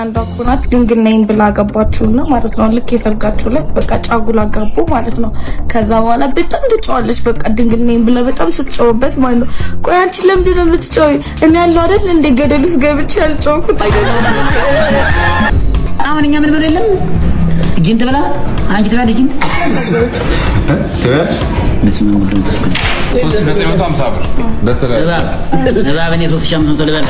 አንዳኩናት ድንግል ነኝ ብላ ገባችሁና ማለት ነው። ልክ የሰርጋችሁ ላይ በቃ ጫጉላ ገቡ ማለት ነው። ከዛ በኋላ በጣም ትጫዋለች። በቃ ድንግል ነኝ ብላ በጣም ስትጫወበት ማለት ነው። ቆይ አንቺ ለምንድን ነው የምትጫወይ? እኔ ያለው አይደል እንደ ገደሉስ ገብቼ ያልጫወኩት አሁን እኛ ምን ብለለም ጊንት ብላ አንቺ ትባለች ጊንት ለስመን ጉዱን ተስከን 3950 ብር ለዛበኔ 3500 ልበል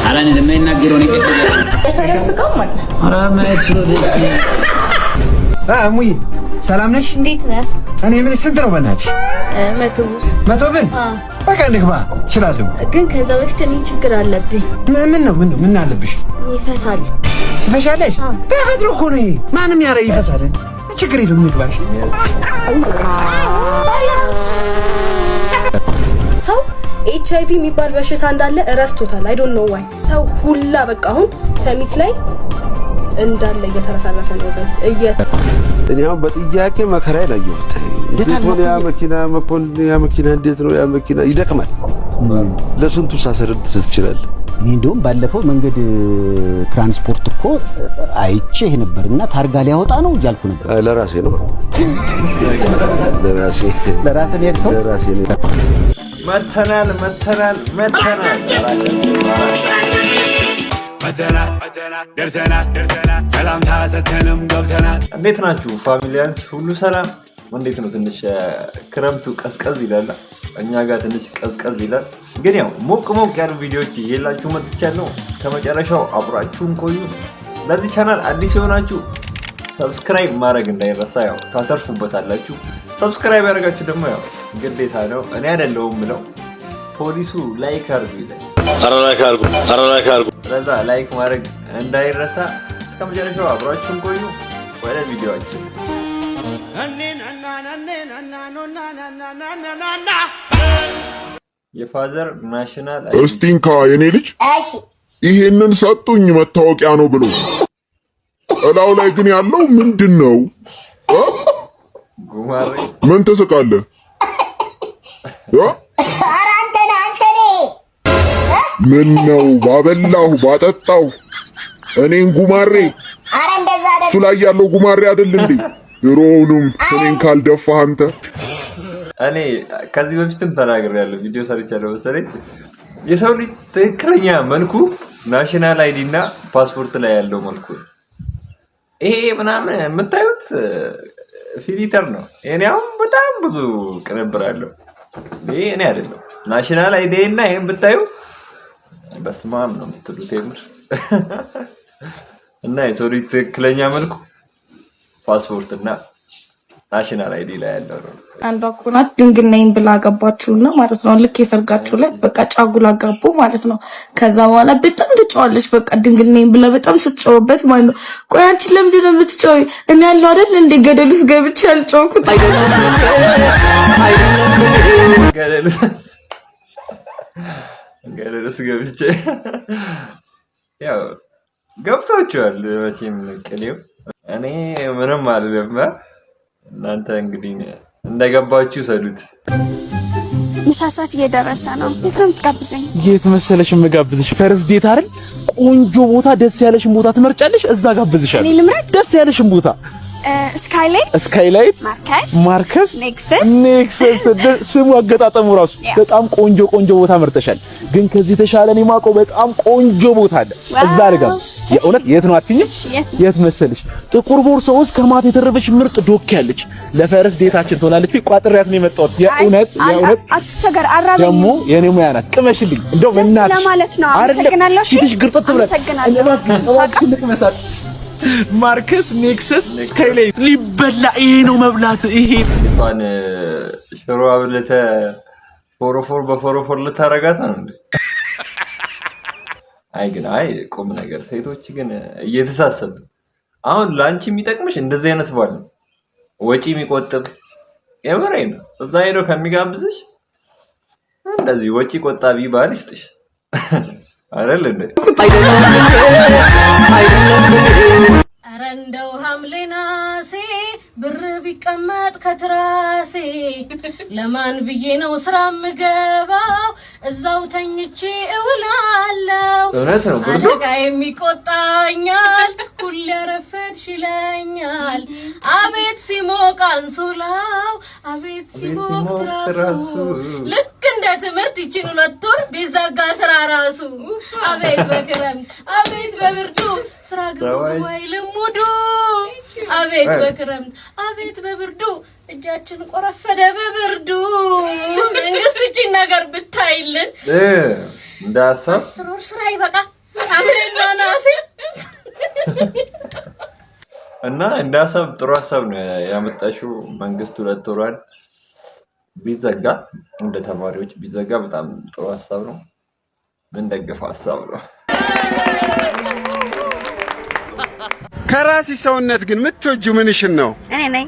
አላኔ ለማይናገረው ነው ተረስከው ማለት አራ ማይት ነው ሙይ ሰላም ነሽ? እንዴት ነህ? እኔ ምን ስንት ነው በእናትሽ? 100 ብር በቃ ንግባ እችላለሁ። ግን ከዛ በፊት እኔ ችግር አለብኝ። ምን አለብሽ? ይፈሳል። ይፈሻለሽ? ተፈጥሮ እኮ ነው ይሄ። ማንም ያረ ይፈሳል። ችግር የለም ንግባሽ። ሰው HIV የሚባል በሽታ እንዳለ እረስቶታል። አይ ዶንት ኖ ዋይ ሰው ሁላ በቃ አሁን ሰሚት ላይ እንዳለ እየተረሳረፈ ነው ጋይስ። እኔ አሁን በጥያቄ መከራ ያላየሁት እንዴት ሆነ ያ መኪና እንዴት ነው ያ መኪና ይደክማል። ለስንቱ ሳስረድ ትችላለህ። እኔ እንደውም ባለፈው መንገድ ትራንስፖርት እኮ አይቼ ነበርና ታርጋ ሊያወጣ ነው እያልኩ ነበር። ለራሴ ነው ለራሴ ነው መተናል ደርሰናል ሰላምታ ሰተንም ገብተናል። እንዴት ናችሁ ፋሚሊያንስ? ሁሉ ሰላም? እንዴት ነው? ትንሽ ክረምቱ ቀዝቀዝ ይላል፣ እኛ ጋር ትንሽ ቀዝቀዝ ይላል። ግን ያው ሞቅ ያሉ ቪዲዮዎች ይዤላችሁ መጥቻለሁ። እስከ መጨረሻው አብራችሁን ቆዩ። ለዚህ ቻናል አዲስ የሆናችሁ ሰብስክራይብ ማድረግ እንዳይረሳ፣ ያው ታተርፉበታላችሁ። ሰብስክራይብ ያደርጋችሁ ደግሞ ያው ግዴታ ነው። እኔ አይደለሁም ብለው ፖሊሱ ላይክ አርጉ ይላል። ላይክ አርጉ። ስለዛ ላይክ ማድረግ እንዳይረሳ። እስከ መጨረሻው አብራችሁን ቆዩ። ወደ ቪዲዮአችን የፋዘር ናሽናል እስቲንካ የኔ ልጅ ይሄንን ሰጡኝ መታወቂያ ነው ብሎ እላው ላይ ግን ያለው ምንድነው? ጉማሬ ምን ትስቃለህ? ምን ነው ባበላሁ ባጠጣሁ እኔን ጉማሬ? እሱ ላይ ያለው ጉማሬ አይደል እንዴ? ድሮውንም እኔን ካልደፋህ አንተ። እኔ ከዚህ በፊትም ተናግሬያለሁ፣ ቪዲዮ ሰርቻለሁ መሰለኝ። የሰው ልጅ ትክክለኛ መልኩ ናሽናል አይዲ እና ፓስፖርት ላይ ያለው መልኩ ይሄ ምናምን የምታዩት ፊልተር ነው። እኔ አሁን በጣም ብዙ ቅንብር አለው። ይሄ እኔ አይደለም ናሽናል አይዲ እና ይሄን ብታዩ በስማም ነው የምትሉት የምር። እና የሰው ልጅ ትክክለኛ መልኩ ፓስፖርት እና ናሽናል አይዲ ላይ ያለው ነው። አንዳኩናት ድንግል ነኝ ብላ ገባችሁና ማለት ነው። ልክ የሰርጋችሁ ላይ በቃ ጫጉላ ገቡ ማለት ነው። ከዛ በኋላ በጣም ትጫዋለች። በቃ ድንግል ነኝ ብላ በጣም ስትጫወበት ማለት ነው። ቆይ አንቺ ለምንድን ነው የምትጫወይ? እኔ ያለው አይደል እንደ ገደሉስ ገብቼ ያልጫወኩት ገደሉስ ገብቼ ያው ገብታችኋል መቼም ቅኔው። እኔ ምንም አይደለም። እናንተ እንግዲህ እንደገባችሁ ሰዱት። ምሳ ሰዓት እየደረሰ ነው። የት ነው የምትጋብዘኝ? የት መሰለሽ የምጋብዝሽ? ፈርስ ዴት አይደል? ቆንጆ ቦታ፣ ደስ ያለሽን ቦታ ትመርጫለሽ። እዛ ጋብዝሻለሁ። እኔ ልምረጥ? ደስ ያለሽን ቦታ ስካይላይት ማርከስ ኔክሰስ ስሙ አገጣጠሙ ራሱ በጣም ቆንጆ ቦታ መርጠሻል። ግን ከዚህ ተሻለ እኔ ማውቀው በጣም ቆንጆ ቦታ አለ። እዛ ልጋብዝ። የእውነት የት ነው አትይኝ? የት መሰለሽ? ጥቁር ቦርሳ ውስጥ ከማት የተረፈች ምርጥ ዶክ ያለች ለፈረስ ዴታችን ትሆናለች። ቋጥሪያት ነው የመጣሁት። የእውነት አትቸገር። አራበኝ ደግሞ የኔ ሙያ ናት። ቅመሽልኝ እንደው በእናትሽ ለማለት ነው። አመሰግናለሁ። ፊትሽ ግርጥት ብለ ማርከስ ኔክሰስ ስካይላይት ሊበላ ይሄ ነው መብላት። ይሄ እንኳን ሽሮ አብለተ ፎሮፎር በፎሮፎር ልታረጋት ነው እንዴ? አይ ቁም ነገር ሴቶች ግን እየተሳሰቡ አሁን ላንቺ የሚጠቅምሽ እንደዚህ አይነት ባል ነው፣ ወጪ የሚቆጥብ የምሬ ነው። እዛ ሄዶ ከሚጋብዝሽ እንደዚህ ወጪ ቆጣቢ ባል ይስጥሽ አይደል እንዴ? ኧረ እንደው ሐምሌ ነሐሴ ብር ቢቀመጥ ከትራሴ ለማን ብዬ ነው ስራ ምገባው እዛው ተኝቼ እውላለሁ አለቃ የሚቆጣኛል ሁሌ ያረፈድሽ ይለኛል አቤት ሲሞቅ አንሶላው አቤት ሲሞቅ ትራሱ ልክ እንደ ትምህርት ይችን 2 ወር ቢዘጋ ስራ ራሱ አቤት በክረምት አቤት በብርዱ ስራ ግቡ አይልም ሙዱ አቤት በክረምት አቤት በብርዱ እጃችን ቆረፈደ በብርዱ መንግስት እቺን ነገር ብታይልን እንዳሰብ ስሮር ስራ ይበቃ አብረና ናሲ እና እንዳሰብ ጥሩ ሐሳብ ነው ያመጣሽው መንግስት 2 ወራን ቢዘጋ እንደ ተማሪዎች ቢዘጋ በጣም ጥሩ ሐሳብ ነው ምን ደግፍ ሐሳብ ነው ከራሲ ሰውነት ግን ምትወጁ ምንሽን ነው እኔ ነኝ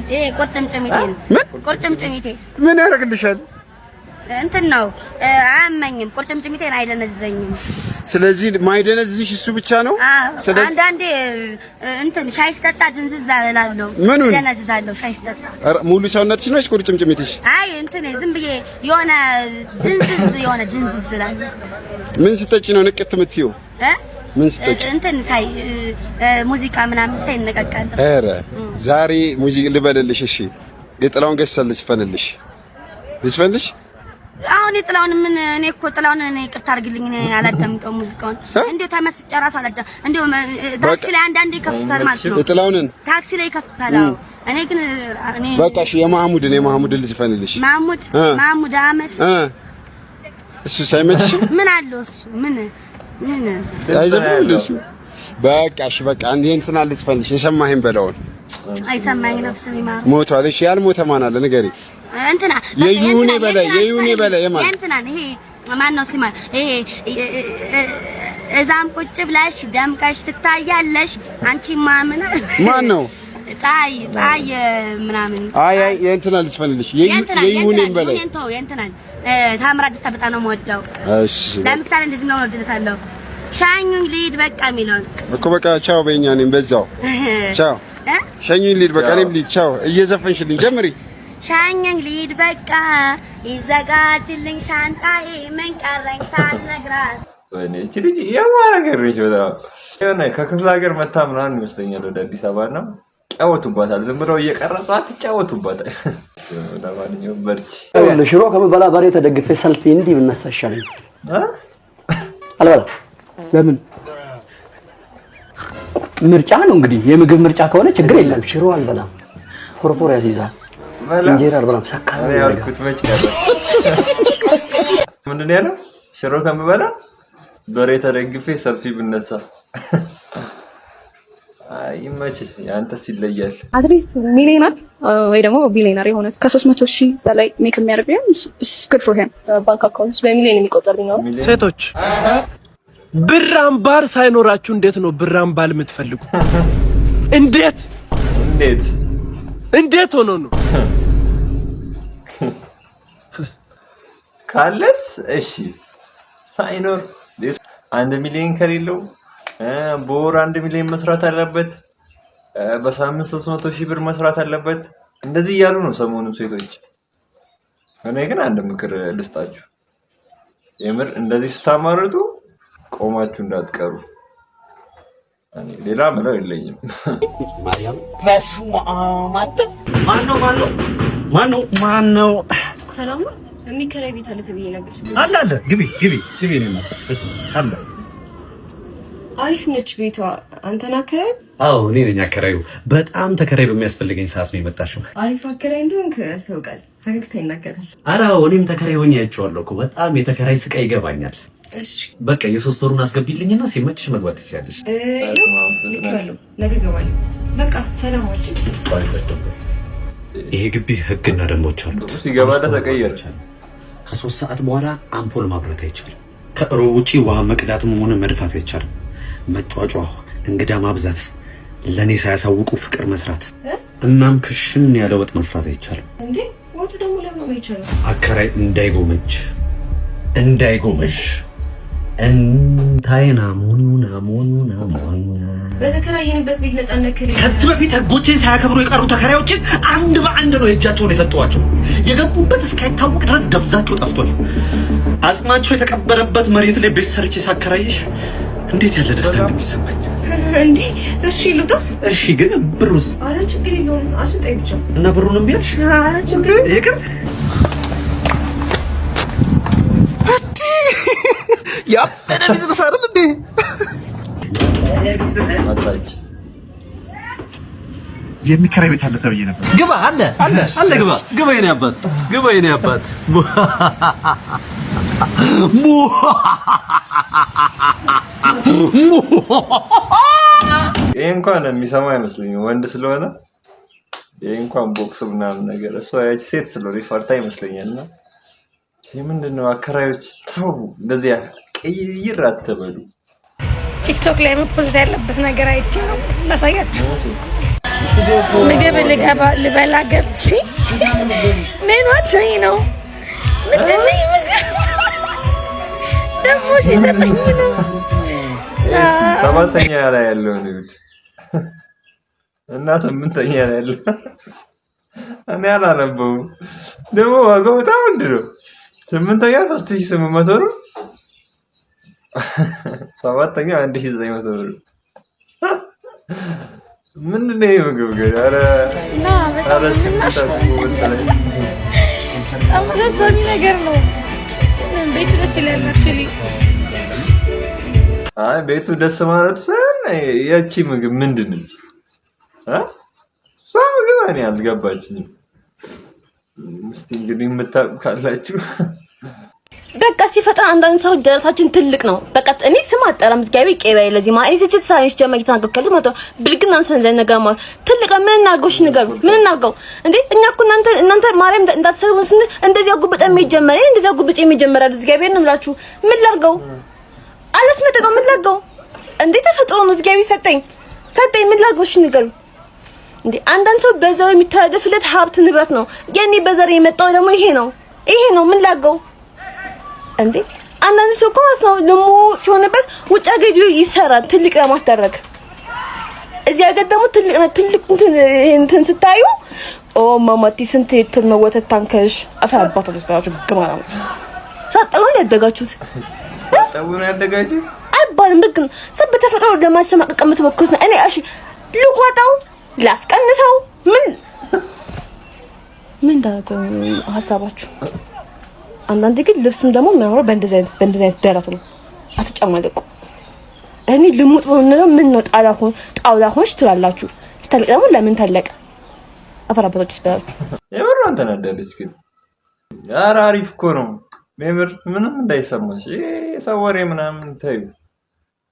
ይሄ ቁርጭምጭሚቴ ምን ያደርግልሻል እንትን ነው አያመኝም ቁርጭምጭሚቴን አይደነዝዘኝም ስለዚህ ማይደነዝዝሽ እሱ ብቻ ነው ስለዚህ አንዳንዴ እንትን ሻይ ስጠጣ ድንዝዝ እላለሁ ደነዝዛለሁ ሻይ ስጠጣ ሙሉ ሰውነትሽ ነው ቁርጭምጭሚትሽ አይ እንትን ዝም ብዬ የሆነ ድንዝዝ እላለሁ ምን ስጠጪ ነው ንቅት የምትይው ምን ስጠጪ እንትን ሳይ ሙዚቃ ምናምን ሳይ እንነቃቃለሁ ኧረ ዛሬ ሙዚቃ ልበልልሽ እሺ የጥላውን ገሰልሽ ፈንልሽ ልስፈልሽ አሁን የጥላውን ምን እኔ እኮ ጥላውን እኔ ይቅርታ አድርግልኝ እኔ አላዳምጠው ሙዚቃውን እንዴ ተመስጬ ራሱ አላዳ እንዴ ታክሲ ላይ አንዳንዴ ይከፍቱታል ማለት ነው የጥላውንን ታክሲ ላይ ይከፍቱታል እኔ ግን እኔ በቃ እሺ የማህሙድን ልዝፈንልሽ ማህሙድ አህመድ እሱ ሳይመችሽ ምን አለው እሱ ምን አይዘፍንልሽ በቃ እሺ በቃ እንትና ልዝፈንልሽ የሰማኸኝ በለውን አይሰማኝ ነፍሱን ይማር ሞቷል እሺ ያልሞተ ማን አለ ንገሪ እንትና የዩኔ በላይ የማን እንትና ይሄ ማን ነው ሲማ ይሄ እዛም ቁጭ ብለሽ ደምቀሽ ትታያለሽ አንቺ ማን ነው ፀሐይ ምናምን አይ የእንትና ልስፈልልሽ የዩኔ በላይ የእንትና ታምራት ደስታ በጣም ነው የምወደው እሺ ለምሳሌ እንደዚህ ነው ወድለታለሁ ሻኙኝ ልሂድ በቃ የሚለው እኮ በቃ ቻው በእኛ ነኝ በዛው ቻው ሻኙኝ ልሂድ በቃ እኔም ልሂድ ቻው እየዘፈንሽልኝ ጀምሪ ሻኘኝ ልሂድ በቃ ይዘጋጅልኝ ሻንጣዬ ምን ቀረኝ ሳልነግራት ወይኔ እቺ ልጅ የማረገርሽ በጣም የሆነ ከክፍለ ሀገር መታ ምናምን ይመስለኛል ወደ አዲስ አበባ ነው ጫወቱባታል ዝም ብለው እየቀረጹ አትጫወቱባታል ለማንኛውም በርቺ ሽሮ ከመበላ ባሬ ተደግፌ ሰልፊ እንዲህ ብነሳ ይሻለኝ አልበላ ለምን ምርጫ ነው እንግዲህ የምግብ ምርጫ ከሆነ ችግር የለም ሽሮ አልበላም ፎርፎር ያስይዛል እንጀራ አልበላም ሰካራ ያልኩት መች ቀረ ምንድን ያለው ሽሮ ከመበላ በሬ ተደግፌ ሰልፊ ብነሳ ይመች ያንተስ ይለያል አትሊስት ሚሊዮነር ወይ ደግሞ ቢሊዮነር የሆነ ከ300,000 በላይ ሜክ የሚያደርገው good for him ባንክ አካውንት በሚሊዮን የሚቆጠር ነው ሴቶች ብር አምባር ሳይኖራችሁ እንዴት ነው ብር አምባል የምትፈልጉት እንዴት ሆኖ ነው ካለስ እሺ ሳይኖር 1 ሚሊዮን ከሌለው በወር 1 ሚሊዮን መስራት አለበት በሳምንት 300,000 ብር መስራት አለበት እንደዚህ እያሉ ነው ሰሞኑን ሴቶች እኔ ግን አንድ ምክር ልስጣችሁ የምር እንደዚህ ስታማርጡ ቆማችሁ እንዳትቀሩ እኔ ሌላ ምለው የለኝም ማርያም ማነው ሰላም ነው የሚከራይ ቤት አለ ተብዬ ነበር አለ ግቢ ነው ማለት አለ አሪፍ ነች ቤቷ አንተና አከራይ አዎ እኔ ነኝ አከራዩ በጣም ተከራይ በሚያስፈልገኝ ሰዓት ነው የመጣሽው አሪፍ አከራይ እንደሆንክ ያስታውቃል ፈገግታ ይናገራል አራው እኔም ተከራይ ሆኜ አይቼዋለሁ እኮ በጣም የተከራይ ስቃይ ይገባኛል እሺ በቃ የ3 ወሩን አስገቢልኝና ሲመችሽ መግባት ትችያለሽ ልክራለሁ ነገ እገባለሁ በቃ ሰላም ዋል ይሄ ግቢ ህግና ደንቦች አሉት ሲገባ ተቀየረ ከ3 ሰዓት በኋላ አምፖል ማብራት አይቻልም ከሩብ ውጪ ውሃ መቅዳትም ሆነ መድፋት አይቻልም መጫጫው እንግዳ ማብዛት ለኔ ሳያሳውቁ ፍቅር መስራት እናም ክሽን ያለ ወጥ መስራት አይቻልም እንዴ ወጡ ደግሞ ለምን አይቻልም አከራይ እንዳይጎመጅ እንታይና ሞኑና በተከራየንበት ቤት ነፃነት ከሌለ ከዚህ በፊት ህጎችን ሳያከብሩ የቀሩ ተከራዮችን አንድ በአንድ ነው እጃቸውን የሰጠዋቸው። የገቡበት እስካይታወቅ ድረስ ደብዛቸው ጠፍቷል። አጽማቸው የተቀበረበት መሬት ላይ ቤት ሰርቼ ሳከራይሽ እንዴት ያለ ደስታ እንደሚሰማኝ እንዴ! እሺ ልውጣ። እሺ ግን ብሩስ? ኧረ ችግር የለውም አስወጣኝ ብቻ። እና ብሩንም ቢያልሽ? ኧረ ችግር ይቅር። ያበደ ቢዝነስ አይደል እንዴ? የሚከራይ ቤት አለ ተብዬ ነበር። ግባ አለ ግባ የኔ አባት ይሄ እንኳን የሚሰማ አይመስለኝም ወንድ ስለሆነ። ይሄ እንኳን ቦክስ ምናምን ነገር እሷ ያቺ ሴት ስለሆነ ፈርታ ይመስለኛልና ይሄ ምንድነው? አከራዮች ተው እንደዚህ ቀይር አትበሉ። ቲክቶክ ላይ ፖስት ያለበት ነገር አይቼ ነው ላሳያችሁ። ምግብ ልበላ ገብቼ ሜኗቸው ነው ምንድን ነው ደግሞ ሲሰጠኝ ነው። ሰባተኛ ላይ ያለው ነው እና ስምንተኛ ላይ ያለው እኔ አላነበውም። ደግሞ ዋጋው በጣም ውድ ነው። ስምንተኛ 3800 ነው። ሰባተኛ 1900 ብር። ምንድነው ይሄ ምግብ ግን? ኧረ በጣም አሳሳቢ ነገር ነው። ቤቱ ደስ ይላል። አክቹሊ አይ ቤቱ ደስ ማለት ሳይሆን ያቺ ምግብ ምንድን ነች? እሷ ምግብ እኔ አልገባችኝም። እስቲ እንግዲህ የምታውቁ ካላችሁ በቃ ሲፈጠር አንዳንድ ሰዎች ደረታችን ትልቅ ነው። በቃ እኔ ስም አጠራም ዝጋቢ ቄባይ ለዚህ ማለት እዚህ ሳይንስ ጀመር ይተናገርከል ማለት ብልግና አንሰን ነገር ማለት ትልቅ ምን እናርገውሽ ንገሩ። ምን እናርገው እንዴ? እኛ እኮ እናንተ ማርያም እንዳትሰሩ ስን እንደዚህ አጉብጠ የሚጀመር እንደዚህ አጉብጭ የሚጀመር አይደል? ዝጋቢ ነው ብላችሁ ምን ላርገው? አለስመጠቀው ምን ላርገው እንዴ? ተፈጥሮ ነው ዝጋቢ ሰጠኝ ምን ላርገውሽ ንገሩ እንዴ? አንዳንድ ሰው በዛው የሚተዳደፍለት ሀብት ንብረት ነው። የኔ በዘር የመጣው ደግሞ ይሄ ነው ምን ላርገው እንዴ? አንዳንድ ሰው እኮ ማለት ነው ደሞ ሲሆንበት ውጭ ሀገር ይሰራል ትልቅ ለማስደረግ። እዚህ ሀገር ደግሞ ትልቅ እንትን ስታዩ ማማቲ ስንት ነው ወተት ታንከሽ አፈአባቱ ደስባችሁ ግማራም ሳጠው ያደጋችሁት አይባልም። ልክ ነው። ሰብ በተፈጥሮ ለማሸማቀቅ የምትሞክሩት እኔ እሺ ልቆጣው ላስቀንሰው ምን ዳርገው ሀሳባችሁ? አንዳንዴ ግን ልብስም ደግሞ የሚያምረው በእንደዚህ አይነት ደረት ነው። አትጨማለቁ። እኔ ልሙጥ ነው ምን ነው ጣውላ ሆንሽ ትላላችሁ። ስተልቅ ደግሞ ለምን ተለቀ አፈራበቶች ይስበላችሁ። የምር አንተ ናደልሽ ግን ኧረ አሪፍ እኮ ነው የምር ምንም እንዳይሰማሽ። ሰው ወሬ ምናምን ታዩ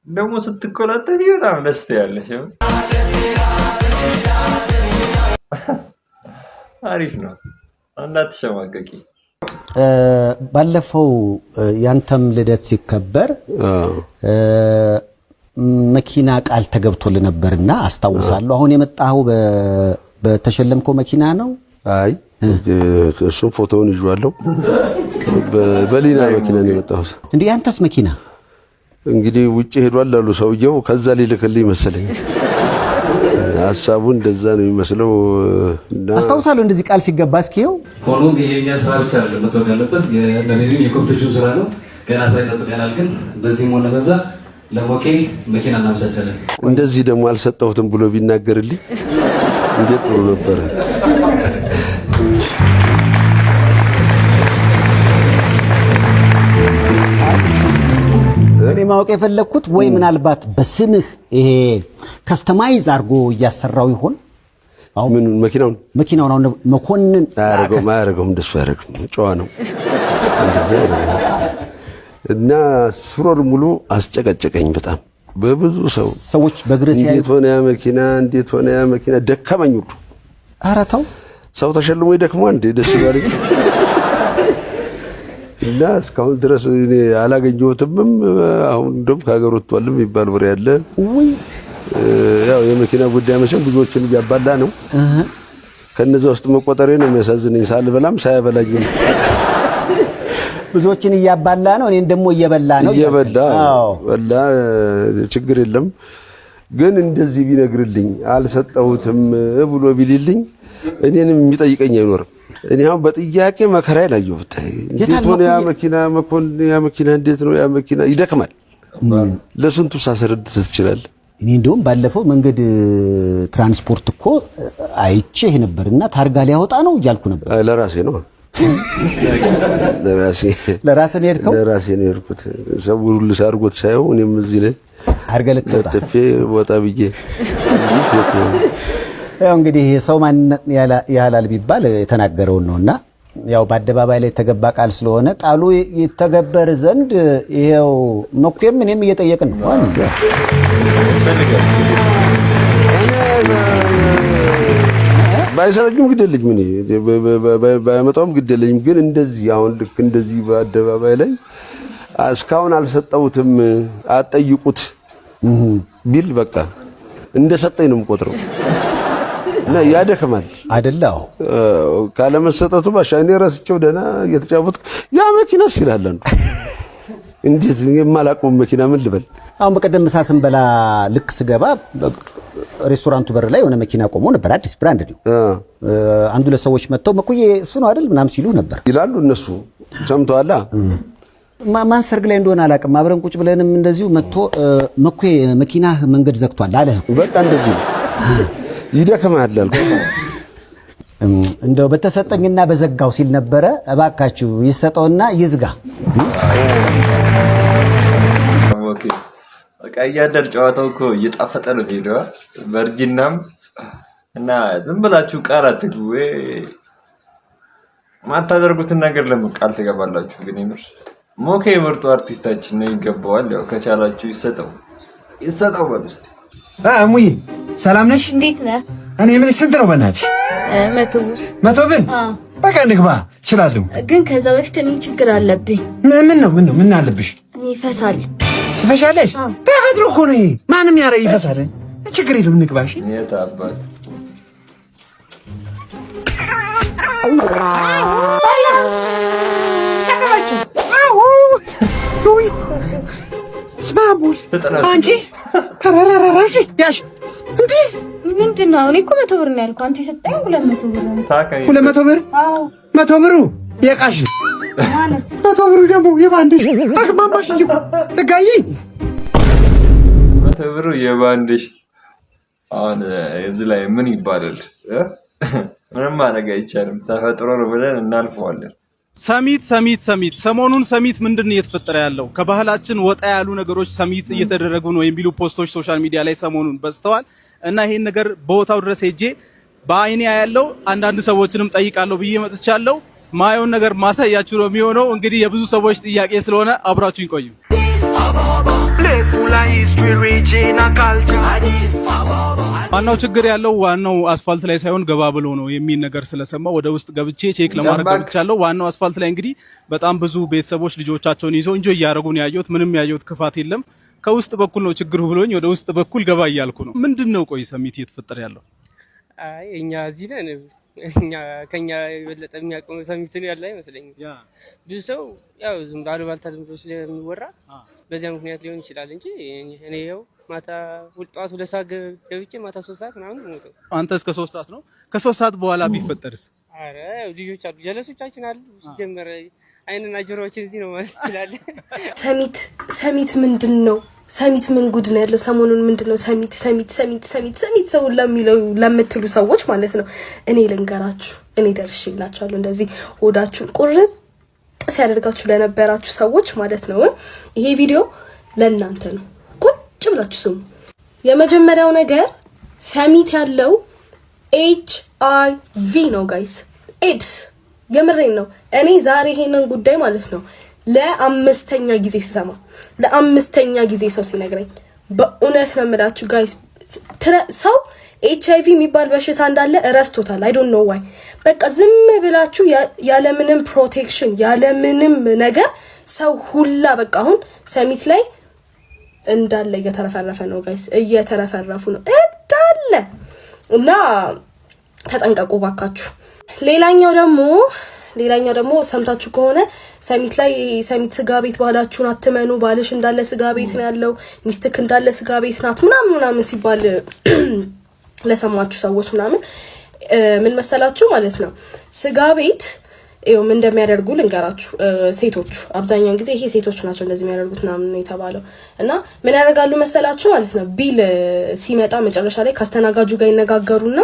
ደግሞ ስትቆላጠፊ በጣም ደስ ያለሽ አሪፍ ነው። እንዳትሸማቀቂ። ባለፈው ያንተም ልደት ሲከበር መኪና ቃል ተገብቶልህ ነበርና አስታውሳለሁ። አሁን የመጣኸው በተሸለምከው መኪና ነው? አይ እሱም ፎቶውን ይዤዋለሁ። በሌላ መኪና ነው የመጣሁት። እንዴ ያንተስ መኪና? እንግዲህ ውጪ ሄዷል አሉ ሰውየው። ከዛ ሊልክልኝ መሰለኝ። ሀሳቡ እንደዛ ነው የሚመስለው። አስታውሳለሁ እንደዚህ ቃል ሲገባ እስኪው ሆኖም የኛ ስራ ብቻ አይደለም መተወቅ ያለበት ለኔንም የኮምፒቲሽን ስራ ነው። ገና ስራ ይጠብቀናል። ግን በዚህም ሆነ በዛ ለሞኬ መኪና እናመቻቻለን። እንደዚህ ደግሞ አልሰጠሁትም ብሎ ቢናገርልኝ እንዴት ጥሩ ነበር። እኔ ማወቅ የፈለኩት ወይ ምናልባት በስምህ ይሄ ከስተማይዝ አድርጎ እያሰራው ይሆን? አሁን ምን መኪናውን አሁን መኮንን አያረገውም እንደሱ አያረግም። ጨዋ ነው እና ስሮር ሙሉ አስጨቀጨቀኝ በጣም በብዙ ሰዎች በእግር ሲያዩ እንዴት ሆነ ያ መኪና ደከመኝ ሁሉ። ኧረ ተው ሰው ተሸልሞ ይደክመዋል እንዴ? ደስ ይላል። እና እስካሁን ድረስ እኔ አላገኘሁትም። አሁን እንደውም ከሀገር ወጥቷልም ይባል ወሬ አለ። ያው የመኪና ጉዳይ መቼም ብዙዎችን እያባላ ነው። ከነዛ ውስጥ መቆጠሬ ነው የሚያሳዝነኝ። ሳልበላም ሳያበላኝም ብዙዎችን እያባላ ነው እኔን ደግሞ እየበላ ነው ወላ ችግር የለም ግን እንደዚህ ቢነግርልኝ አልሰጠሁትም ብሎ ቢልልኝ እኔንም የሚጠይቀኝ አይኖርም እኔ አሁን በጥያቄ መከራ ይላየው ፍታይ እንዴት ሆነ ያ መኪና እንዴት ነው ያ መኪና ይደክማል ለስንቱ ሳስረድት ትችላል እኔ እንደውም ባለፈው መንገድ ትራንስፖርት እኮ አይቼ ነበርና ታርጋ ሊያወጣ ነው እያልኩ ነበር ለራሴ ነው ለራሴ ነው የሄድኩት ሰው ሁሉ ሳርጎት ሳይው እኔም እዚህ ላይ አርገለጥታ ተፌ ወጣ ብዬ ያው እንግዲህ ሰው ማን ያላል ቢባል የተናገረው ነውና ያው በአደባባይ ላይ የተገባ ቃል ስለሆነ ቃሉ ይተገበር ዘንድ ይሄው መኩየም እኔም እየጠየቅን ነው ባይሰለኝም ግደልኝ ምን ባይመጣውም ግደልኝ ግን እንደዚህ አሁን ልክ እንደዚህ በአደባባይ ላይ እስካሁን አልሰጠውትም አጠይቁት ቢል በቃ እንደሰጠኝ ነው የምቆጥረው እና ያደከማል አይደለው ካለ መሰጠቱ ባሻ እኔ ረስቼው ደና እየተጫወትኩ ያ መኪናስ ይላል እንዴት የማላውቀው መኪና ምን ልበል አሁን በቀደም ምሳ ስንበላ ልክ ስገባ ሬስቶራንቱ በር ላይ የሆነ መኪና ቆሞ ነበር አዲስ ብራንድ ነው አንዱ ለሰዎች መጥተው መኩዬ እሱ ነው አይደል ምናም ሲሉ ነበር ይላሉ እነሱ ሰምተዋላ ማን ሰርግ ላይ እንደሆነ አላውቅም አብረን ቁጭ ብለንም እንደዚሁ መጥቶ መኩዬ መኪና መንገድ ዘግቷል አለ በቃ እንደዚህ ይደከማል እንደው በተሰጠኝና በዘጋው ሲል ነበረ እባካችሁ ይሰጠውና ይዝጋ ኦኬ በቃ ያደር ጨዋታው እኮ እየጣፈጠ ነው ሄደዋ በርጂናም እና ዝም ብላችሁ ቃል አትግቡ ማታደርጉትን ነገር ለምን ቃል ትገባላችሁ ግን ይምር ሞኬ ምርጡ አርቲስታችን ነው ይገባዋል ያው ከቻላችሁ ይሰጠው በሉስቲ ሙይ ሰላም ነሽ እንዴት ነህ እኔ ምን ስንት ነው በእናትሽ 100 ብር በቃ ንግባ እችላለሁ ግን ከዛ በፊት እኔ ችግር አለብኝ ምን አለብሽ እኔ ይፈሳል ትፈሻለሽ ተፈጥሮ እኮ ነው ማንም ያረ ይፈሳል ችግር የለም ንግባ እሺ የታባል ስማቡስ አንቺ አራራራራሽ ያሽ እንዴ ምንድነው እኔ እኮ 100 ብር ነው ያልኩ አንተ የሰጠኝ 200 ብር ነው 200 ብር አዎ 100 ብሩ የቃሽ ማለት 100 ብሩ ደግሞ የባንድሽ አግማማሽ ይቆ ተጋይ 100 ብሩ የባንድሽ አሁን እዚህ ላይ ምን ይባላል ምንም ማድረግ አይቻልም ተፈጥሮ ነው ብለን እናልፈዋለን ሰሚት ሰሞኑን ሰሚት ምንድነው እየተፈጠረ ያለው ከባህላችን ወጣ ያሉ ነገሮች ሰሚት እየተደረጉ ነው የሚሉ ፖስቶች ሶሻል ሚዲያ ላይ ሰሞኑን በዝተዋል እና ይሄን ነገር ቦታው ድረስ ሄጄ በአይኔ ያለው አንዳንድ ሰዎችንም ጠይቃለሁ ብዬ መጥቻለሁ ማየውን ነገር ማሳያችሁ ነው የሚሆነው እንግዲህ የብዙ ሰዎች ጥያቄ ስለሆነ አብራችሁኝ ቆዩ ዋናው ችግር ያለው ዋናው አስፋልት ላይ ሳይሆን ገባ ብሎ ነው የሚል ነገር ስለሰማው ወደ ውስጥ ገብቼ ቼክ ለማድረግ ገብቻለሁ ዋናው አስፋልት ላይ እንግዲህ በጣም ብዙ ቤተሰቦች ልጆቻቸውን ይዘው እንጆ ያያረጉ ነው ያዩት ምንም ያዩት ክፋት የለም ከውስጥ በኩል ነው ችግሩ ብሎኝ ወደ ውስጥ በኩል ገባ እያልኩ ነው ምንድነው ቆይ ሰሚት እየተፈጠረ ያለው አይ እኛ እዚህ ነን እኛ ከኛ የበለጠ የሚያውቀው ሰሚት ነው ያለ አይመስለኝም ብዙ ሰው ያው ዝም ባልባልታ ዝም ብሎ ስለሚወራ በዚያ ምክንያት ሊሆን ይችላል እንጂ እኔ ያው ማታ ወጣት 2 ሰዓት ገብቼ ማታ 3 ሰዓት ምናምን ሞተው አንተ እስከ 3 ሰዓት ነው ከ3 ሰዓት በኋላ ቢፈጠርስ አረ ልጆች አሉ ጀለሶቻችን አሉ ሲጀመር አይንና ጆሮዎችን እዚህ ነው ማለት ይችላል ሰሚት ምንድነው ሰሚት ምን ጉድ ነው ያለው ሰሞኑን ምንድነው ሰሚት ሰው ለሚለው ለምትሉ ሰዎች ማለት ነው እኔ ልንገራችሁ እኔ ደርሽላችኋለሁ እንደዚህ ሆዳችሁን ቁርጥ ሲያደርጋችሁ ለነበራችሁ ሰዎች ማለት ነው ይሄ ቪዲዮ ለእናንተ ነው ቁጭ ብላችሁ ስሙ የመጀመሪያው ነገር ሰሚት ያለው HIV ነው ጋይስ ኤድስ የምሬን ነው እኔ ዛሬ ይሄንን ጉዳይ ማለት ነው ለአምስተኛ ጊዜ ስሰማ ለአምስተኛ ጊዜ ሰው ሲነግረኝ በእውነት ነው የምላችሁ ጋይስ ሰው HIV የሚባል በሽታ እንዳለ ረስቶታል I don't know why በቃ ዝም ብላችሁ ያለ ምንም ፕሮቴክሽን ያለ ምንም ነገር ሰው ሁላ በቃ አሁን ሰሚት ላይ እንዳለ እየተረፈረፈ ነው ጋይስ እየተረፈረፉ ነው እንዳለ እና ተጠንቀቁ ባካችሁ ሌላኛው ደግሞ ሰምታችሁ ከሆነ ሰሚት ላይ ሰሚት ስጋ ቤት ባላችሁን አትመኑ፣ ባልሽ እንዳለ ስጋ ቤት ነው ያለው፣ ሚስትክ እንዳለ ስጋ ቤት ናት ምናምን ሲባል ለሰማችሁ ሰዎች ምናምን ምን መሰላችሁ ማለት ነው ስጋ ቤት ምን እንደሚያደርጉ ልንገራችሁ። ሴቶቹ አብዛኛውን ጊዜ ይሄ ሴቶች ናቸው እንደዚህ የሚያደርጉት ምናምን ነው የተባለው እና ምን ያደርጋሉ መሰላችሁ ማለት ነው ቢል ሲመጣ መጨረሻ ላይ ካስተናጋጁ ጋር ይነጋገሩና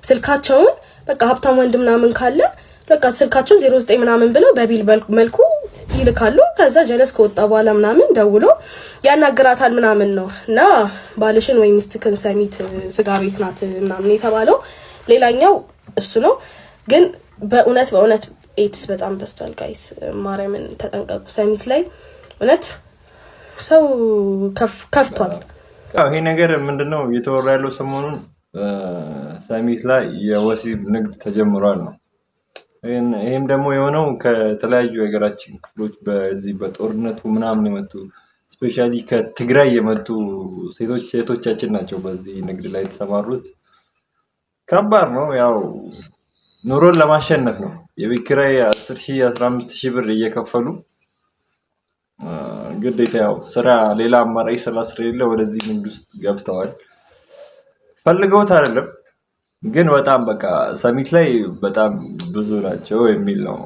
ስልካቸውን በቃ ሀብታም ወንድ ምናምን ካለ በቃ ስልካቸው 09 ምናምን ብለው በቢል መልኩ ይልካሉ። ከዛ ጀለስ ከወጣ በኋላ ምናምን ደውሎ ያናግራታል ምናምን ነው እና ባልሽን ወይ ሚስትክን ሰሚት ስጋ ቤት ናት ምናምን የተባለው። ሌላኛው እሱ ነው። ግን በእውነት ኤድስ በጣም በዝቷል ጋይስ፣ ማርያምን ተጠንቀቁ። ሰሚት ላይ እውነት ሰው ከፍቷል። ይሄ ነገር ምንድነው እየተወራ ያለው ሰሞኑን ሰሚት ላይ የወሲብ ንግድ ተጀምሯል ነው። ይሄም ደግሞ የሆነው ከተለያዩ የሀገራችን ክፍሎች በዚህ በጦርነቱ ምናምን የመጡ ስፔሻሊ ከትግራይ የመጡ ሴቶች እህቶቻችን ናቸው በዚህ ንግድ ላይ የተሰማሩት። ከባድ ነው። ያው ኑሮን ለማሸነፍ ነው። የቤት ኪራይ 10,000 15,000 ብር እየከፈሉ ግዴታ ያው ስራ ሌላ አማራጭ ስለሌለ ወደዚህ ንግድ ውስጥ ገብተዋል። ፈልገውት አይደለም ግን በጣም በቃ ሰሚት ላይ በጣም ብዙ ናቸው የሚል ነው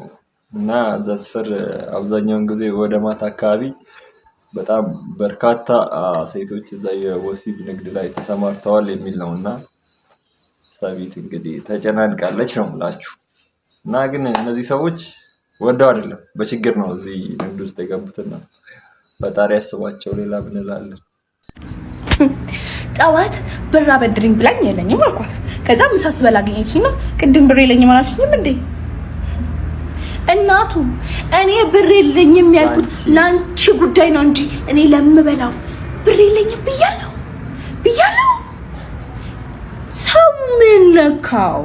እና ዘስፈር አብዛኛውን ጊዜ ወደ ማታ አካባቢ በጣም በርካታ ሴቶች እዛ የወሲብ ንግድ ላይ ተሰማርተዋል የሚል ነውና ሰሚት እንግዲህ ተጨናንቃለች ነው የምላችሁ። እና ግን እነዚህ ሰዎች ወደው አይደለም በችግር ነው እዚህ ንግድ ውስጥ የገቡትና ፈጣሪ ያስባቸው። ሌላ ምን እላለሁ? ጠዋት ብር አበድሪኝ ብላኝ የለኝም አልኳት። ከዛ ምሳ ስበላ አገኘችኝና ቅድም ብር የለኝም አላልሽኝም እንዴ? እናቱ እኔ ብር የለኝም ያልኩት ላንቺ ጉዳይ ነው እንጂ እኔ ለምበላው ብር የለኝም ብያለሁ። ሰው ምን ነካው?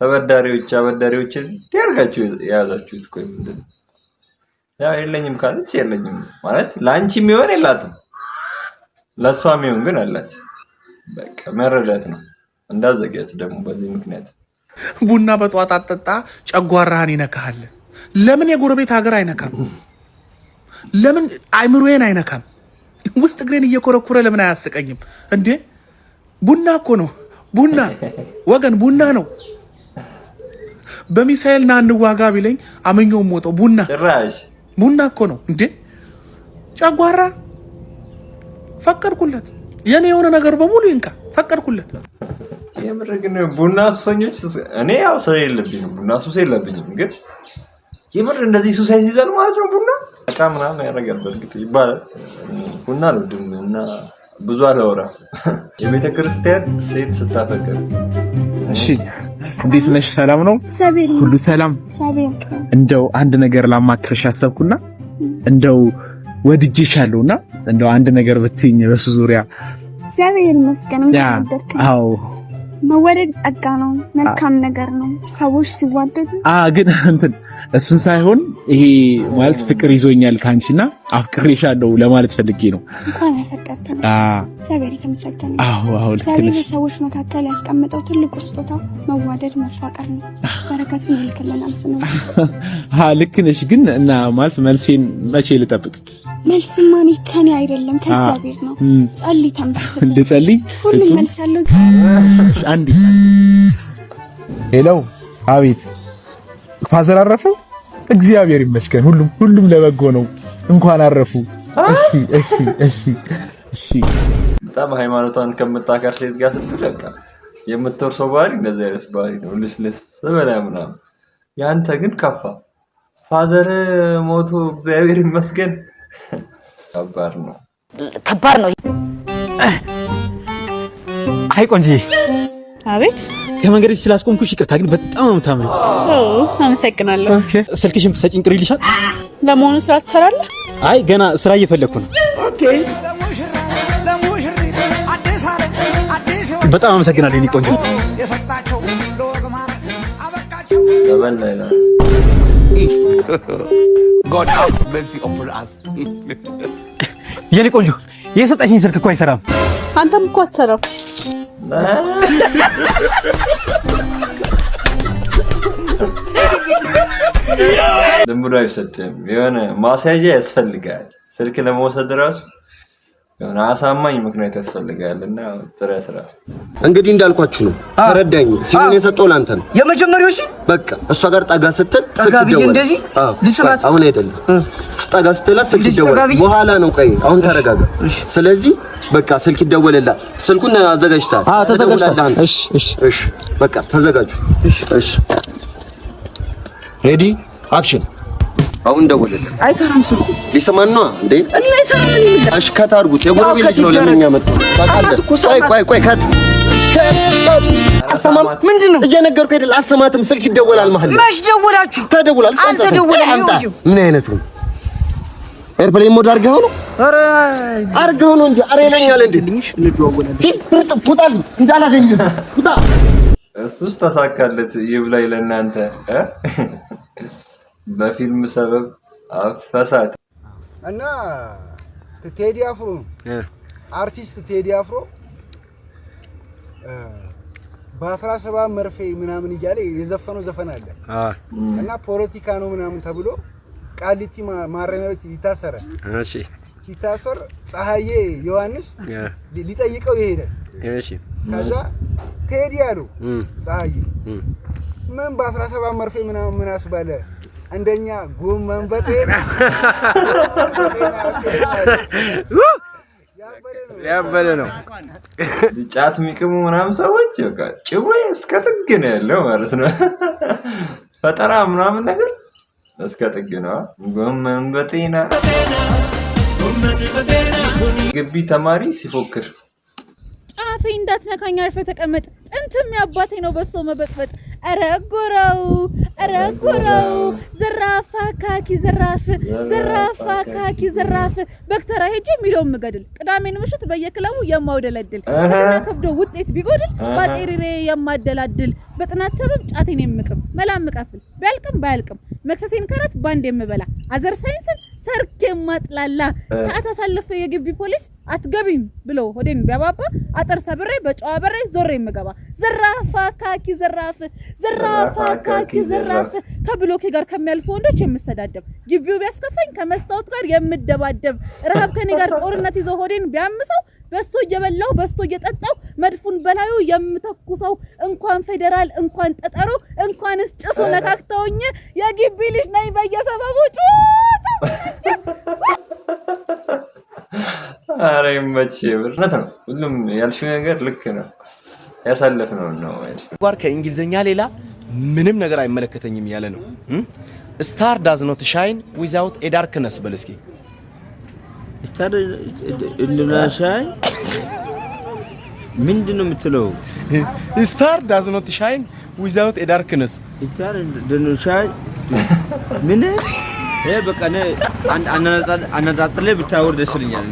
አበዳሪዎችን ያርጋችሁ የያዛችሁት ቆይ ምንድነው? ያው የለኝም ካለች የለኝም ማለት ላንቺ የሚሆን የላትም፣ ለሷ የሚሆን ግን አላት። በቃ መረዳት ነው። እንዳዘጋት ደግሞ በዚህ ምክንያት ቡና በጧት አጠጣ ጨጓራህን ይነካል። ለምን የጎረቤት ሀገር አይነካም? ለምን አይምሮዬን አይነካም? ውስጥ እግሬን እየኮረኮረ ለምን አያስቀኝም እንዴ? ቡና እኮ ነው። ቡና ወገን ቡና ነው። በሚሳኤል ና እንዋጋ ቢለኝ አመኘው ሞተው ቡና እኮ ነው እንዴ? ጨጓራ ፈቀድኩለት። የኔ የሆነ ነገር በሙሉ ይንካ ፈቀድኩለት። የምር ግን ቡና ሱሰኞች እኔ ያው ሰው የለብኝም ቡና ሱስ የለብኝም፣ ግን የምር እንደዚህ ሱስ አይዘል ማለት ነው። ቡና በጣም ምናምን ያደርጋል በእርግጥ ይባላል። ቡና ነው እና ብዙ አላወራ። የቤተ ክርስቲያን ሴት ስታፈቅር እሺ፣ እንዴት ነሽ? ሰላም ነው? ሁሉ ሰላም? እንደው አንድ ነገር ላማክርሽ አሰብኩና እንደው ወድጄሻለሁና እንደው አንድ ነገር ብትይኝ በሱ ዙሪያ። እግዚአብሔር ይመስገን። አዎ መወደድ ጸጋ ነው፣ መልካም ነገር ነው ሰዎች ሲዋደዱ። ግን እንትን እሱን ሳይሆን ይሄ ማለት ፍቅር ይዞኛል ካንቺና አፍቅሬሻለሁ ለማለት ፈልጌ ነው። እንኳን ያፈቀርከኝ እግዚአብሔር የተመሰገነ። አዎ ልክ ነሽ። በሰዎች መካከል ያስቀመጠው ትልቁ ስጦታ መዋደድ መፋቀር ነው። በረከቱን ይልክልናል ስንል ልክ ነሽ። ግን እና ማለት መልሴን መቼ ልጠብቅ? መልስማ እኔ ከኔ አይደለም ከእግዚአብሔር ነው። ጸልይ ተንበርክከህ ልጸልይ። ሁሉ መልሳለሁ። አንዴ ሄሎ፣ አቤት። ፋዘር አረፉ? እግዚአብሔር ይመስገን፣ ሁሉም ለበጎ ነው። እንኳን አረፉ። እሺ። በጣም ሃይማኖቷን ከምታከር ሴት ጋር ስትለቃ የምትወርሰው ባህሪ እንደዚህ አይነት ባህሪ ነው። ልስልስ በላ ምናምን። ያንተ ግን ከፋ። ፋዘር ሞቶ እግዚአብሔር ይመስገን። ከባድ ነው። አይ ቆንጆ፣ አቤት። ከመንገድ ስላስቆምኩሽ ይቅርታ፣ ግን በጣም አምታም ነው። አመሰግናለሁ። ስልክሽን ብትሰጪኝ ቅር ይልሻል? ለመሆኑ ስራ ትሰራለህ? አይ ገና ስራ እየፈለኩ ነው። በጣም አመሰግናለሁ የኔ ቆንጆ። የኔ ቆንጆ የሰጠሽኝ ስልክ እኮ አይሰራም። አንተም እኮ አትሰራም። ዝም ብሎ አይሰጥም። የሆነ ማስያዣ ያስፈልጋል። ስልክ ለመውሰድ ራሱ የሆነ አሳማኝ ምክንያት ያስፈልጋልና ጥረ ስራ። እንግዲህ እንዳልኳችሁ ነው። ተረዳኝ። ሲሆን የሰጠው ላንተ ነው የመጀመሪያው። እሺ በቃ እሷ ጋር ጠጋ ስትል ስልክ ይደውላል። እንደዚህ ልስባት አሁን አይደለም። ጠጋ ስትላት ስልክ ይደውላል። በኋላ ነው። ቆይ አሁን ተረጋጋ። ስለዚህ በቃ ስልክ ይደውልላል። ስልኩን አዘጋጅታል? ተዘጋጅታል። እሺ እሺ እሺ በቃ ተዘጋጁ። እሺ ሬዲ አክሽን። አሁን ደውልለት። አይሰራም ስልኩ። ሊሰማን ነው እንዴ? እና አይሰራም። እሺ ከት አድርጉት። የጎረቤት ልጅ ነው ለምን የሚያመጣው? ቆይ ከት አሰማም። ምንድነው እየነገርኩህ አይደል? አሰማትም። ስልክ ይደወላል ማለት ነው። መች ደወላችሁ? ተደውላል። አምጣ። ምን አይነቱ ኤርፕሌን ሞድ አድርገው ነው? ኧረ አድርገው ነው እንጂ ኧረ ይለኛል እንዴ? እንደዋወላለን። ቁጣል እንዳላገኝስ ቁጣ። እሱስ ተሳካለት። ይብላኝ ለእናንተ በፊልም ሰበብ አፈሳት እና ቴዲ አፍሮ አርቲስት ቴዲ አፍሮ በ17 መርፌ ምናምን እያለ የዘፈነው ዘፈን አለ እና ፖለቲካ ነው ምናምን ተብሎ ቃሊቲ ማረሚያ ቤት ይታሰረ። እሺ ሲታሰር ፀሐዬ ዮሐንስ ሊጠይቀው ይሄዳል። እሺ ከዛ ቴዲ አለው ፀሐዬ ምን በ17 መርፌ ምናምን ምን አስባለ እንደኛ ጎመን በጤና ያበለ ነው። ጫት የሚቅሙ ምናምን ሰዎች በቃ ጭዌ እስከ ጥግ ነው ያለው ማለት ነው። ፈጠራ ምናምን ነገር እስከ ጥግ ነው። ጎመን በጤና ግቢ ተማሪ ሲፎክር ጫፌ እንዳትነካኝ አርፈህ ተቀመጥ። ጥንትም ያባቴ ነው በሶ መበጥበጥ። ኧረ ጎራው ዘራፍ አካኪ ዘራፍ በክተራ ሄጄ የሚለውን ምገድል ቅዳሜን ምሽት በየክለቡ የማውደለድል ከብዶ ውጤት ቢጎድል ባጤሪሬ የማደላድል በጥናት ሰበብ ጫቴን የምቅም መላምቀፍል ቢያልቅም ባያልቅም መክሰሴን ከራት ባንድ የምበላ አዘር ሳይንስን ሰርክ የማጥላላ ሰዓት አሳልፈ የግቢ ፖሊስ አትገቢም ብሎ ሆዴን ቢያባባ አጥር ሰብሬ በጨዋ በሬ ዞሬ የምገባ ዘራፍ አካኪ ዘራፍ ከብሎኬ ጋር ከሚያልፉ ወንዶች የምሰዳደብ ግቢው ቢያስከፋኝ ከመስታወት ጋር የምደባደብ ረሃብ ከኔ ጋር ጦርነት ይዞ ሆዴን ቢያምሰው በሶ እየበላው በሶ እየጠጣው መድፉን በላዩ የምተኩሰው እንኳን ፌደራል እንኳን ጠጠሮ እንኳንስ ጭሱ ነካክተውኝ የግቢ ልጅ ነኝ በየሰበቡ ኧረ ይመችሽ። ብርነት ነው ሁሉም ያልሽው ነገር ልክ ነው። ያሳለፍነው ነው ጋር ከእንግሊዘኛ ሌላ ምንም ነገር አይመለከተኝም ያለ ነው። ስታር ዳዝ ኖት ሻይን ዊዛውት ኤ ዳርክነስ በል እስኪ ስታር ሻይን ምንድነው የምትለው? ስታር ዳዝ ኖት ሻይን ዊዛውት ኤ ዳርክነስ ስታር ዳዝ ሻይን ምን በቃ አናጣጥለ ብታወር ደስ ይለኛል።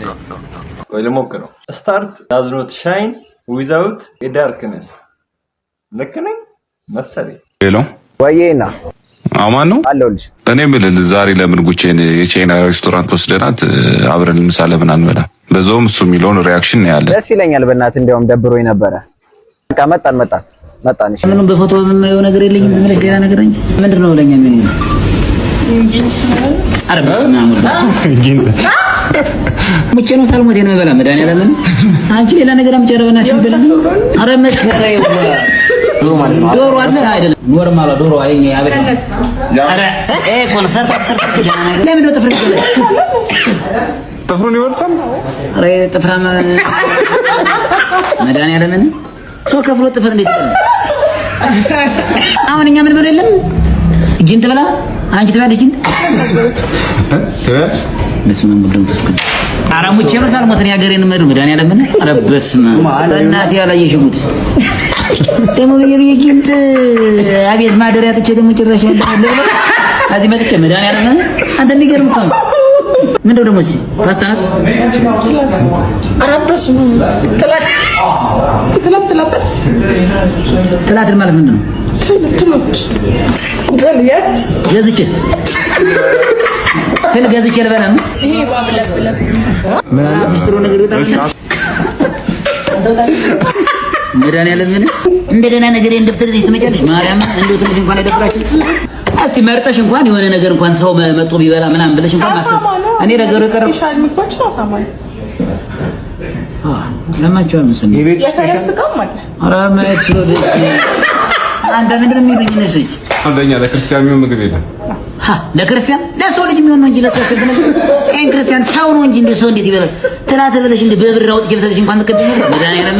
ወይ ልሞክረው። ስታርት ዳዝ ኖት ሻይን ዊዛውት ኤ ዳርክነስ ልክ ነኝ መሰለኝ። ሄሎ ወይዬና አማን ነው አለሁልሽ። እኔ የምልህ ዛሬ ለምን ጉቼን የቻይና ሬስቶራንት ወስደናት አብረን ምሳ ለምን አንበላ? በዛውም እሱ የሚለውን ሪአክሽን ነው ያለ። ደስ ይለኛል። በእናትህ እንዲያውም ደብሮኝ ነበረ። በቃ መጣን። እሺ ምንም በፎቶ የማየው ነገር የለኝም። ዝም ብለህ ሌላ ነገር እንጂ ምንድነው ለኛ ምን ይሄ አረብ መቼ ነው ሳልሞት ነው የምበላ? መድኃኒዓለምን አንቺ ሌላ ነገር አምጨረውና ሲበላ አረ መከራዬ ዶሮ ማለት ነው። ዶሮ አይደለም ኖርማል ዶሮ አይኛ ያበላ አረ ኮንሰርት ለምን ነው ጥፍር ይበላል? ጥፍሩን ይወርታል። አረ ጥፍራም መድኃኒዓለምን ሰው ከፍሎ ጥፍር እንዴት ይበላል? አሁን እኛ ምን ብለው የለም ጊንጥ ብላ አንቺ ትበላለች ጊንጥ በስመ አብ ወወልድ ወመንፈስ ቅዱስ። ኧረ ሙቼ ነው ሳልሞት ነው ያገሬን መድር መድኃኒዓለምን ኧረ በስመ አብ እናቴ ያላየሽው ጉድ ደግሞ በየጊንጥ አቤት ማደሪያ ጥቼ ደግሞ ጭራሽ እንደለ እዚህ መጥቼ መድኃኒዓለምን አንተ የሚገርም እኮ ምንድነው ደግሞ እዚህ ፓስታ ናት። ኧረ በስመ አብ ትላት ማለት ምንድን ነው? ገዝቼ ልበላም ይሄ ባብለብለ ምን አፍስትሮ ነገር ይወጣል። መድኃኒዓለም ምን እንደገና ነገር እንደብተህ እዚህ ትመጫለሽ። ማርያም እንደው ትንሽ እንኳን አይደብራችሁ? እስቲ መርጠሽ እንኳን የሆነ ነገር እንኳን ሰው መጥቶ ቢበላ ምናምን ብለሽ እንኳን ማሰብ እኔ ነገሩ ቀረብ ስፔሻል ምግቦች ነው አሳማኝ ለማንኛውም ምስል የተረስቀም ማለት ኧረ ማየት ስለደ አንተ ምንድን ነው የሚሉኝ እነዚህ አንደኛ ለክርስቲያን የሚሆን ምግብ የለም። ለክርስቲያን ለሰው ልጅ የሚሆን ነው እንጂ ለክርስቲያን ኤን ክርስቲያን ሰው ነው እንጂ እንደ ሰው እንዴት ይበላል? ትናንት ብለሽ እንደ በብር አውጥቼ ብለሽ እንኳን ተቀበል ነበር። መድኃኒዓለም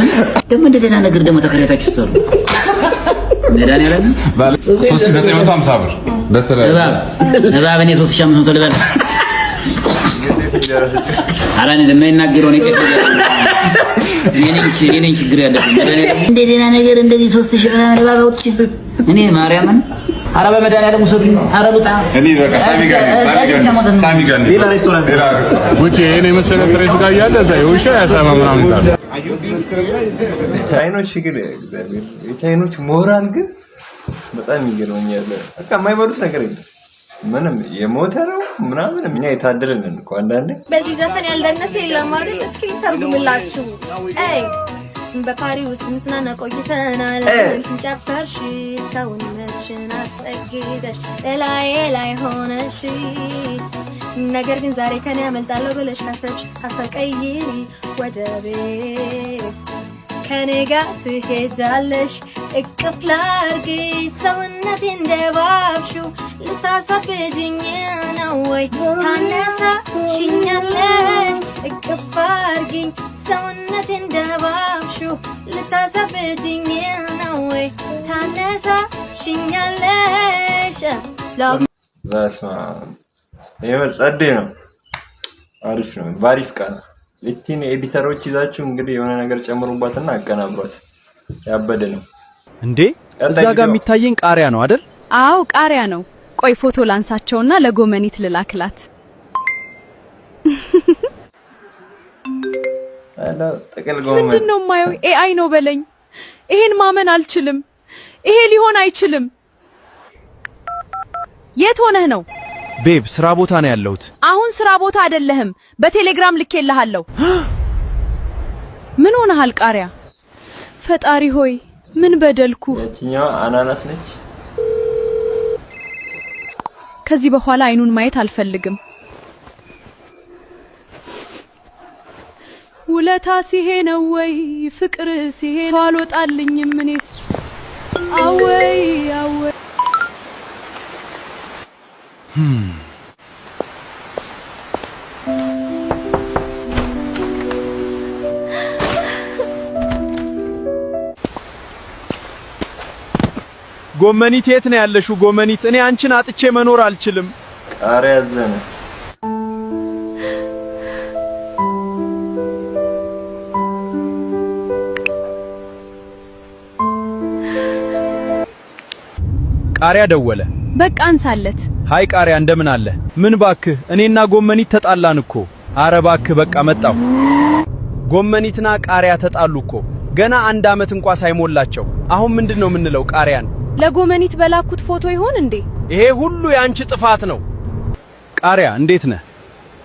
ደግሞ እንደደና ነገር ደግሞ ተከራይታችሁ ትሰሩ። መድኃኒዓለም 3950 ብር ለተለያየ እባብ እኔ 3500 ልበል። ኧረ እኔ ለማይናገረው ነው ይቀጥል። የኔን ችግር ያለብኝ እንደደና ነገር እንደዚህ 3000 ምናምን እባብ አውጥቼ እኔ ማርያምን ኧረ በመድኃኒዓለም ውሰዱኝ። ኧረ ልውጣ እኔ በቃ ሳሚ ጋር ሌላ ሬስቶራንት ውጪ እኔ መሰለ ፍሬስ ጋር ያለ እዛ ይውሻ ያሳማ ምናምን ታዲያ ቻይኖች ግን እግዚአብሔር የቻይኖች ሞራል ግን በጣም ይገርመኛል። በቃ የማይበሉት ነገር የለም። ምንም የሞተ ነው ምናምን እኛ የታደልን እኮ አንዳንዴ በዚህ ዘፈን ያልደነሰ የለም አይደል? እስኪ ተርጉምላችሁ። አይ በፓሪስ ምስናና ቆይተናል። ጨፈርሽ ሰውነትሽን አስጠግተሽ ላይ ሆነሽ ነገር ግን ዛሬ ከኔ ያመልጣለሁ ብለሽ ካሰብሽ ሀሳብ ቀይሪ ወደ ቤት ከኔ ጋር ትሄጃለሽ። እቅፍ ላርግሽ ሰውነቴን እንደባብሽው ልታሳብጅኝ ነው ወይ ታነሳሽኛለሽ? እቅፍ አርግኝ ሰውነቴን እንደባብሽው ልታሳብጅኝ ነው ወይ ታነሳሽኛለሽ? በስመ አብ ይሄ ጸዴ ነው። አሪፍ ነው። ባሪፍ ቃል እቺን ኤዲተሮች ይዛችሁ እንግዲህ የሆነ ነገር ጨምሩባትና አቀናብሯት። ያበደ ነው እንዴ? እዛ ጋር የሚታየን ቃሪያ ነው አይደል? አዎ ቃሪያ ነው። ቆይ ፎቶ ላንሳቸውና ለጎመኒት ልላክላት። አላ ተቀል ጎመን ምንድነው የማየው? ኤአይ ነው በለኝ። ይሄን ማመን አልችልም። ይሄ ሊሆን አይችልም። የት ሆነህ ነው? ቤብ ስራ ቦታ ነው ያለሁት። አሁን ስራ ቦታ አይደለህም። በቴሌግራም ልኬልሃለሁ። ምን ሆነሃል ቃሪያ? ፈጣሪ ሆይ ምን በደልኩ? ያቺኛው አናናስ ነች። ከዚህ በኋላ አይኑን ማየት አልፈልግም። ውለታ ሲሄ ነው ወይ ፍቅር ሲሄ ሰው አልወጣልኝም እኔስ አወይ አወይ ጎመኒት የት ነው ያለሽው? ጎመኒት እኔ አንቺን አጥቼ መኖር አልችልም። ቃሪያ ያዘነ ቃሪያ ደወለ። በቃ አንሳለት። ሃይ ቃሪያ እንደምን አለ? ምን ባክህ እኔና ጎመኒት ተጣላን እኮ። አረ ባክህ በቃ መጣው። ጎመኒትና ቃሪያ ተጣሉ እኮ ገና 1 አመት እንኳን ሳይሞላቸው። አሁን ምንድነው የምንለው ቃሪያን? ለጎመኒት በላኩት ፎቶ ይሆን እንዴ? ይሄ ሁሉ ያንቺ ጥፋት ነው። ቃሪያ እንዴት ነህ?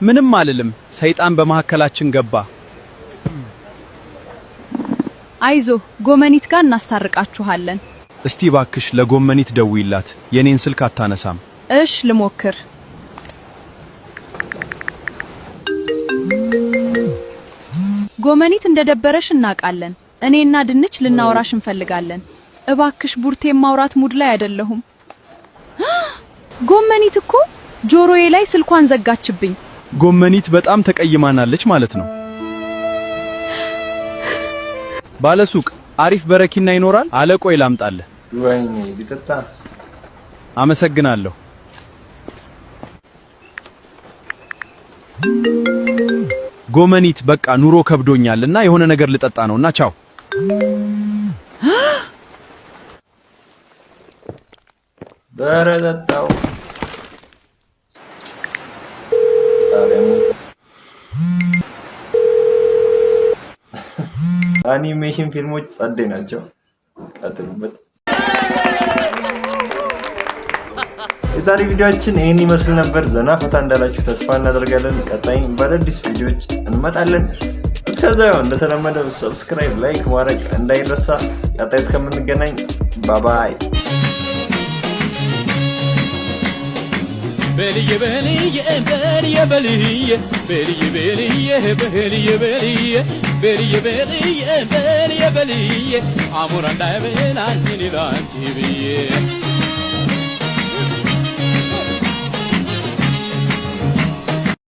ምንም አልልም። ሰይጣን በመሐከላችን ገባ። አይዞ ጎመኒት ጋር እናስታርቃችኋለን። እስቲ ባክሽ ለጎመኒት ደውይላት። የኔን ስልክ አታነሳም። እሽ ልሞክር። ጎመኒት እንደደበረሽ እናውቃለን። እኔና ድንች ልናወራሽ እንፈልጋለን። እባክሽ ቡርቴ ማውራት ሙድ ላይ አይደለሁም። ጎመኒት እኮ ጆሮዬ ላይ ስልኳን ዘጋችብኝ። ጎመኒት በጣም ተቀይማናለች ማለት ነው። ባለሱቅ አሪፍ በረኪና ይኖራል? አለቆይ ላምጣልህ። ወይኔ ቢጠጣ። አመሰግናለሁ። ጎመኒት በቃ ኑሮ ከብዶኛልና የሆነ ነገር ልጠጣ ነውና ቻው። በረጠጣው አኒሜሽን ፊልሞች ጸዴ ናቸው። ቀጥሉበት። የዛሬ ቪዲዮአችን ይህን ይመስል ነበር። ዘና ፈታ እንዳላችሁ ተስፋ እናደርጋለን። ቀጣይ በአዳዲስ ቪዲዮዎች እንመጣለን። እስከዛ ያው እንደተለመደው ሰብስክራይብ ላይክ ማድረግ እንዳይረሳ። ቀጣይ እስከምንገናኝ ባባይ በልዬ በልዬ በልዬ በልዬ በልዬ በልዬ በልዬ በልዬ በልዬ በልዬ በልዬ በልዬ አሞራ እንዳይበላኝ ላንቺ ብዬ